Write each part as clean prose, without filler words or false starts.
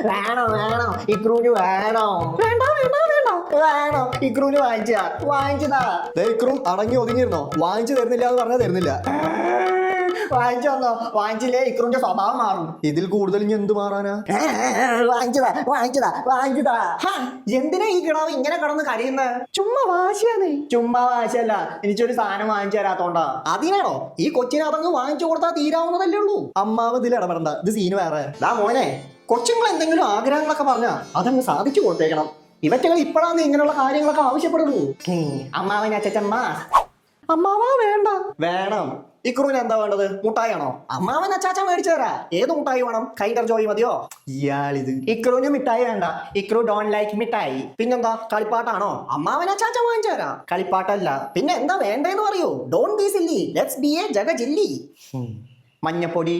വേണോ വേണോ ഇക്രൂന് വേണോ? വേണ്ട വേണ്ട വേണ്ട. വേണോ ഇക്രൂന് വാങ്ങിച്ചതാ. ഇക്രും അടങ്ങി ഒതുങ്ങിയിരുന്നോ? വാങ്ങിച്ചു തരുന്നില്ല എന്ന് പറഞ്ഞാൽ തരുന്നില്ല. വാങ്ങിച്ചു തന്നോ? വാങ്ങിച്ചില്ലേ ഇക്രൂന്റെ സ്വഭാവം മാറും. ഇതിൽ കൂടുതൽ ഇനി എന്ത് മാറാനാ? വാങ്ങിച്ചതാ. എന്തിനാ ഈ കിടാവ് ഇങ്ങനെ കിടന്ന് കരയുന്നത്? ചുമ്മാ വാശിയാന്നേ. ചുമ്മാ വാശിയല്ല, എനിക്കൊരു സാധനം വാങ്ങിച്ചു തരാത്തോണ്ടാ. അതിനാണോ ഈ കൊച്ചിനെ അതങ്ങ് വാങ്ങിച്ചു കൊടുത്താൽ തീരാവുന്നതല്ലേ ഉള്ളൂ. അമ്മാവ് ഇതിൽ ഇടപെടണ്ട, ഇത് സീന് വേറെ. മോനെ, കൊച്ചുങ്ങൾ എന്തെങ്കിലും ആഗ്രഹങ്ങളൊക്കെ പറഞ്ഞാ അതങ്ങ് സാധിച്ചു കൊടുത്തേക്കണം. ഇവറ്റകൾ ഇപ്പോഴാണ് ഇങ്ങനെയുള്ള കാര്യങ്ങളൊക്കെ ആവശ്യപ്പെടുള്ളൂ. അമ്മാവൻ അച്ചച്ചമ്മ അമ്മാവാ വേണ്ട. വേണം. ഇക്രൂന് എന്താ വേണ്ടത്? മുട്ടായാണോ? അമ്മാവൻ അച്ചാച്ച മേടിച്ചു തരാ. ഏത് മുട്ടായി വേണം? കൈൻഡർ ജോയ് മതിയോ? ഇയാളിത്. ഇക്രൂന് മിഠായി വേണ്ട. ഇക്രു ഡോണ്ട് ലൈക്ക് മിഠായി. പിന്നെന്താ, കളിപ്പാട്ടാണോ? അമ്മാവൻ അച്ചാച്ച വാങ്ങിച്ചു തരാ. കളിപ്പാട്ടല്ല. പിന്നെ എന്താ വേണ്ടതെന്ന് പറയൂ. Don't be silly, let's be a ജഗജില്ലി. മഞ്ഞപ്പൊടി.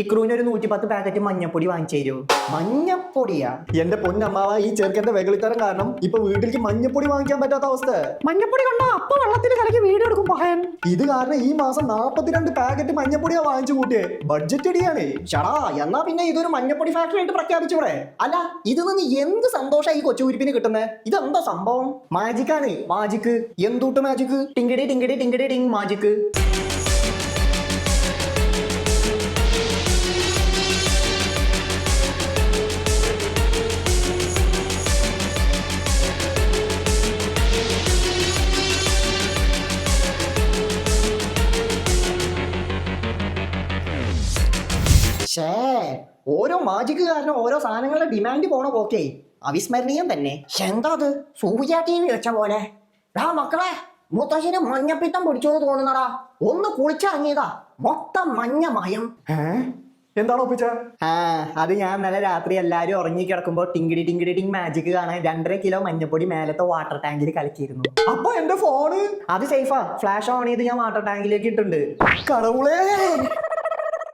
ഇക്രൂന് ഒരു 110 പാക്കറ്റ് മഞ്ഞപ്പൊടി വാങ്ങിച്ചു തരൂ. മഞ്ഞപ്പൊടിയാ? എന്റെ പൊന്നമ്മാവ, ഈ ചെറുക്കന്റെ വെകളിത്തരം കാരണം ഇപ്പൊ വീട്ടിലേക്ക് മഞ്ഞപ്പൊടി വാങ്ങിക്കാൻ പറ്റാത്ത അവസ്ഥ. മഞ്ഞപ്പൊടി കണ്ട അപ്പ വെള്ളത്തിൽ കലക്കി വീഡിയോ എടുക്കും പഹയൻ. ഇത് കാരണം ഈ മാസം 42 പാക്കറ്റ് മഞ്ഞപ്പൊടിയാ വാങ്ങിച്ചു കൂട്ടിയേ. ബഡ്ജറ്റ് ഇടിയാണ്. ഷടാ, എന്നാ പിന്നെ ഇതൊരു മഞ്ഞപ്പൊടി ഫാക്ടറി ആയിട്ട് പ്രഖ്യാപിച്ചൂടെ? അല്ല, ഇത് നിന്ന് എന്ത് സന്തോഷം ഈ കൊച്ചുകുരിപ്പിന് കിട്ടുന്നത്? ഇതെന്താ സംഭവം? മാജിക്കാണ്, മാജിക്ക്. എന്തൂട്ട് മാജിക്ക്? ടിങ്കിടി ടിങ്കിടി ടിങ്കിടി ടിങ് മാജിക്ക്. ഓരോ മാജിക് കാരണം ഓരോ സാധനങ്ങളുടെ ഡിമാൻഡ് പോണ പോക്കേ അവിസ്മരണീയം തന്നെ. എന്താ അത്? സൂര്യ ടി വി വെച്ച പോലെ. മക്കളെ, മുത്തശ്ശിന് മഞ്ഞപ്പിത്തം പിടിച്ചോന്ന് തോന്നുന്നടാ. ഒന്ന് കുളിച്ചിറങ്ങിയതാ, മൊത്തം മഞ്ഞ മയം. എന്താണോ ഒപ്പിച്ച? അത് ഞാൻ ഇന്നലെ രാത്രി എല്ലാരും ഉറങ്ങി കിടക്കുമ്പോ ടിങ്കിടി ടിങ്കിടി ടിങ് മാജിക് കാണാൻ 2.5 കിലോ മഞ്ഞപ്പൊടി മേലത്തെ വാട്ടർ ടാങ്കിൽ കലക്കിയിരുന്നു. അപ്പൊ എന്റെ ഫോണ് അത് സേഫാ. ഫ്ലാഷ് ഓൺ ചെയ്ത് ഞാൻ വാട്ടർ ടാങ്കിലേക്ക് ഇട്ടുണ്ട്. കടവുളേ.